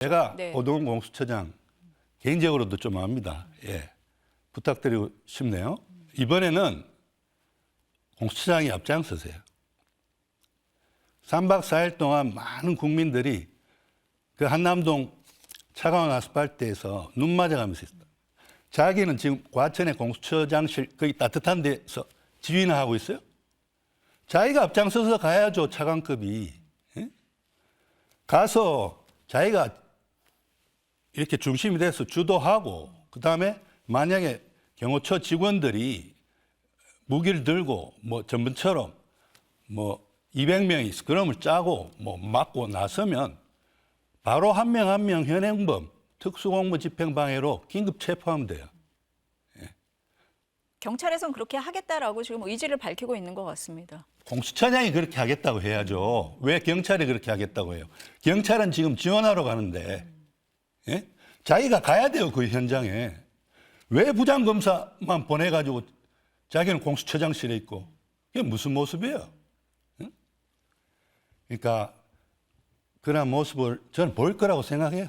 제가 네. 오동훈 공수처장 개인적으로도 좀 압니다. 예. 부탁드리고 싶네요. 이번에는 공수처장이 앞장서세요. 3박 4일 동안 많은 국민들이 그 한남동 차가운 아스팔트에서 눈 맞아가면서 있어요. 자기는 지금 과천의 공수처장실 거기 따뜻한 데서 지휘나 하고 있어요. 자기가 앞장서서 가야죠, 차관급이. 예? 가서 자기가 이렇게 중심이 돼서 주도하고, 그다음에 만약에 경호처 직원들이 무기를 들고 뭐 전번처럼 뭐 200명이 스크럼을 짜고 뭐 막고 나서면 바로 한 명 한 명 현행범 특수공무집행방해로 긴급 체포하면 돼요. 경찰에선 그렇게 하겠다라고 지금 의지를 밝히고 있는 것 같습니다. 공수처장이 그렇게 하겠다고 해야죠. 왜 경찰이 그렇게 하겠다고 해요? 경찰은 지금 지원하러 가는데, 예? 자기가 가야 돼요, 그 현장에. 왜 부장검사만 보내가지고 자기는 공수처장실에 있고, 그게 무슨 모습이에요? 예? 그러니까 그런 모습을 저는 볼 거라고 생각해요.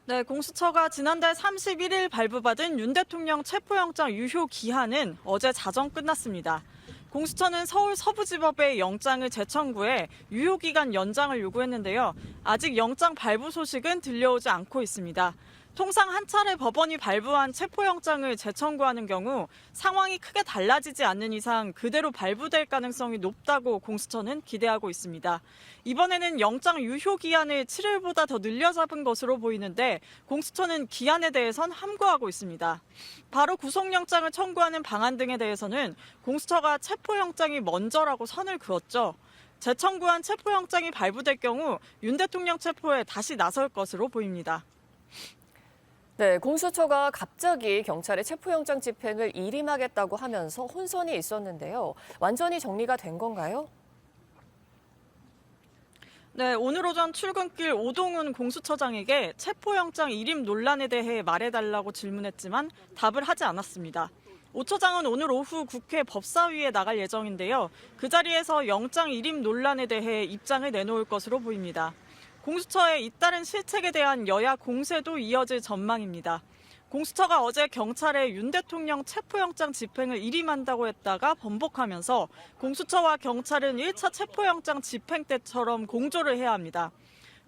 네, 공수처가 지난달 31일 발부받은 윤 대통령 체포영장 유효 기한은 어제 자정 끝났습니다. 공수처는 서울 서부지법에 영장을 재청구해 유효기간 연장을 요구했는데요. 아직 영장 발부 소식은 들려오지 않고 있습니다. 통상 한 차례 법원이 발부한 체포영장을 재청구하는 경우 상황이 크게 달라지지 않는 이상 그대로 발부될 가능성이 높다고 공수처는 기대하고 있습니다. 이번에는 영장 유효 기한을 7일보다 더 늘려 잡은 것으로 보이는데 공수처는 기한에 대해선 함구하고 있습니다. 바로 구속영장을 청구하는 방안 등에 대해서는 공수처가 체포영장이 먼저라고 선을 그었죠. 재청구한 체포영장이 발부될 경우 윤 대통령 체포에 다시 나설 것으로 보입니다. 네, 공수처가 갑자기 경찰의 체포영장 집행을 일임하겠다고 하면서 혼선이 있었는데요. 완전히 정리가 된 건가요? 네, 오늘 오전 출근길 오동훈 공수처장에게 체포영장 일임 논란에 대해 말해달라고 질문했지만 답을 하지 않았습니다. 오 처장은 오늘 오후 국회 법사위에 나갈 예정인데요. 그 자리에서 영장 일임 논란에 대해 입장을 내놓을 것으로 보입니다. 공수처의 잇따른 실책에 대한 여야 공세도 이어질 전망입니다. 공수처가 어제 경찰에 윤 대통령 체포영장 집행을 일임한다고 했다가 번복하면서 공수처와 경찰은 1차 체포영장 집행 때처럼 공조를 해야 합니다.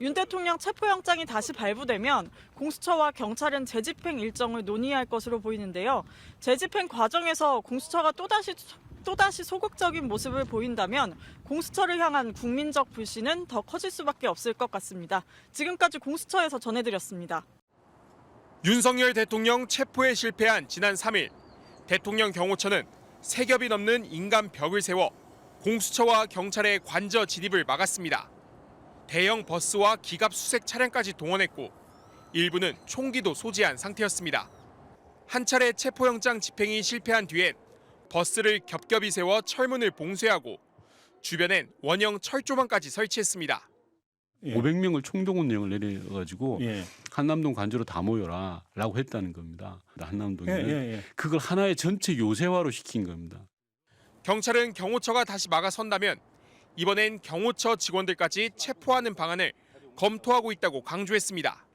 윤 대통령 체포영장이 다시 발부되면 공수처와 경찰은 재집행 일정을 논의할 것으로 보이는데요. 재집행 과정에서 공수처가 또다시 소극적인 모습을 보인다면 공수처를 향한 국민적 불신은 더 커질 수밖에 없을 것 같습니다. 지금까지 공수처에서 전해드렸습니다. 윤석열 대통령 체포에 실패한 지난 3일, 대통령 경호처는 3겹이 넘는 인간 벽을 세워 공수처와 경찰의 관저 진입을 막았습니다. 대형 버스와 기갑 수색 차량까지 동원했고 일부는 총기도 소지한 상태였습니다. 한 차례 체포영장 집행이 실패한 뒤엔 버스를 겹겹이 세워 철문을 봉쇄하고 주변엔 원형 철조망까지 설치했습니다. 500명을 총동원령을 내려가지고 예. 한남동 관저로 다 모여라라고 했다는 겁니다. 한남동에 예. 그걸 하나의 전체 요새화로 시킨 겁니다. 경찰은 경호처가 다시 막아선다면 이번엔 경호처 직원들까지 체포하는 방안을 검토하고 있다고 강조했습니다.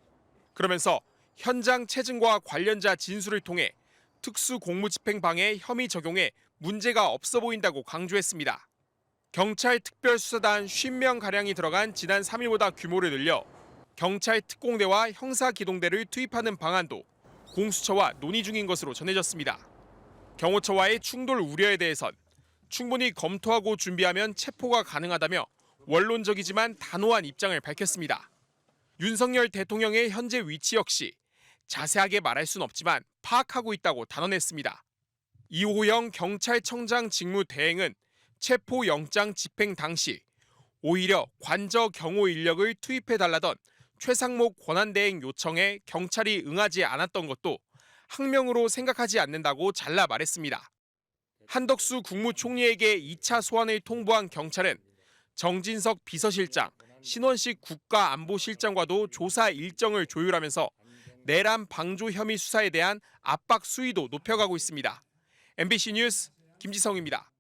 그러면서 현장 체증과 관련자 진술을 통해 특수공무집행방해 혐의 적용에 문제가 없어 보인다고 강조했습니다. 경찰 특별수사단 50명가량이 들어간 지난 3일보다 규모를 늘려 경찰 특공대와 형사기동대를 투입하는 방안도 공수처와 논의 중인 것으로 전해졌습니다. 경호처와의 충돌 우려에 대해선 충분히 검토하고 준비하면 체포가 가능하다며 원론적이지만 단호한 입장을 밝혔습니다. 윤석열 대통령의 현재 위치 역시 자세하게 말할 순 없지만 파악하고 있다고 단언했습니다. 이호영 경찰청장 직무 대행은 체포영장 집행 당시 오히려 관저 경호 인력을 투입해달라던 최상목 권한대행 요청에 경찰이 응하지 않았던 것도 항명으로 생각하지 않는다고 잘라 말했습니다. 한덕수 국무총리에게 2차 소환을 통보한 경찰은 정진석 비서실장, 신원식 국가안보실장과도 조사 일정을 조율하면서 내란 방조 혐의 수사에 대한 압박 수위도 높여가고 있습니다. MBC 뉴스 김지성입니다.